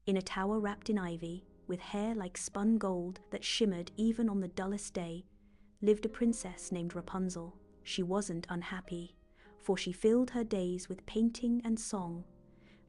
In a tower wrapped in ivy, with hair like spun gold that shimmered even on the dullest day, lived a princess named Rapunzel. She wasn't unhappy, for she filled her days with painting and song,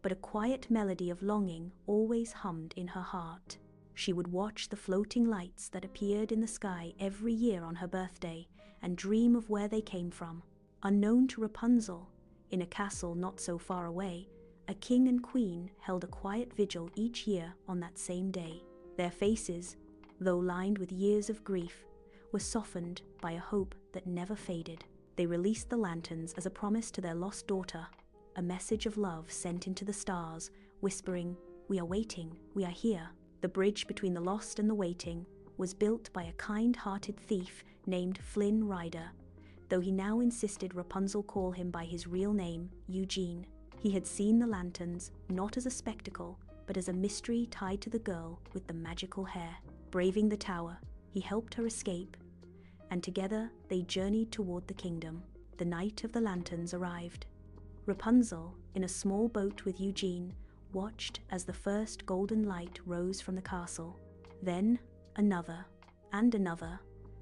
but a quiet melody of longing always hummed in her heart. She would watch the floating lights that appeared in the sky every year on her birthday and dream of where they came from. Unknown to Rapunzel, in a castle not so far away, a king and queen held a quiet vigil each year on that same day. Their faces, though lined with years of grief, were softened by a hope that never faded. They released the lanterns as a promise to their lost daughter, a message of love sent into the stars, whispering, "We are waiting, we are here." The bridge between the lost and the waiting was built by a kind-hearted thief named Flynn Rider, though he now insisted Rapunzel call him by his real name, Eugene. He had seen the lanterns not as a spectacle, but as a mystery tied to the girl with the magical hair. Braving the tower, he helped her escape, and together they journeyed toward the kingdom. The night of the lanterns arrived. Rapunzel, in a small boat with Eugene, watched as the first golden light rose from the castle. Then another and another,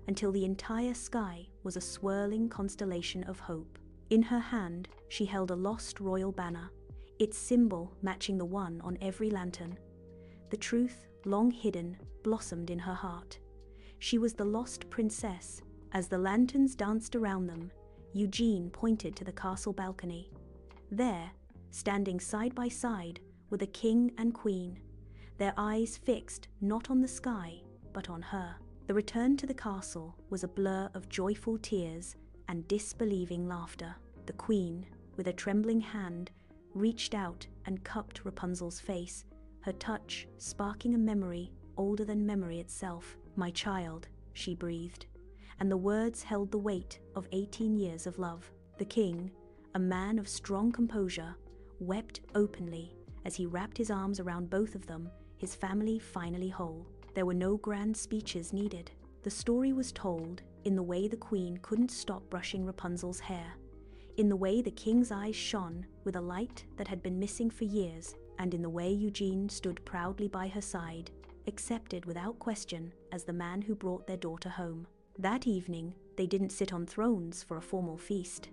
until the entire sky was a swirling constellation of hope. In her hand, she held a lost royal banner, its symbol matching the one on every lantern. The truth, long hidden, blossomed in her heart. She was the lost princess. As the lanterns danced around them, Eugene pointed to the castle balcony. There, standing side by side, were the king and queen, their eyes fixed not on the sky, but on her. The return to the castle was a blur of joyful tears and disbelieving laughter. The queen, with a trembling hand, reached out and cupped Rapunzel's face, her touch sparking a memory older than memory itself. "My child," she breathed, and the words held the weight of 18 years of love. The king, a man of strong composure, wept openly as he wrapped his arms around both of them, his family finally whole. There were no grand speeches needed. The story was told in the way the queen couldn't stop brushing Rapunzel's hair, in the way the king's eyes shone with a light that had been missing for years, and in the way Eugene stood proudly by her side, accepted without question as the man who brought their daughter home. That evening, they didn't sit on thrones for a formal feast.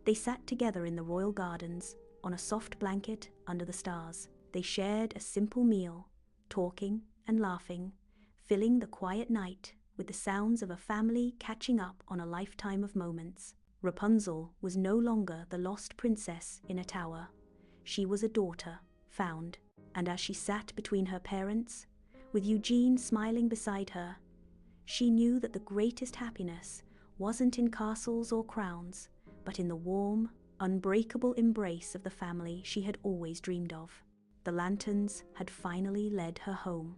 They sat together in the royal gardens, on a soft blanket under the stars. They shared a simple meal, talking and laughing, filling the quiet night with the sounds of a family catching up on a lifetime of moments. Rapunzel was no longer the lost princess in a tower. She was a daughter, found, and as she sat between her parents, with Eugene smiling beside her, she knew that the greatest happiness wasn't in castles or crowns, but in the warm, unbreakable embrace of the family she had always dreamed of. The lanterns had finally led her home.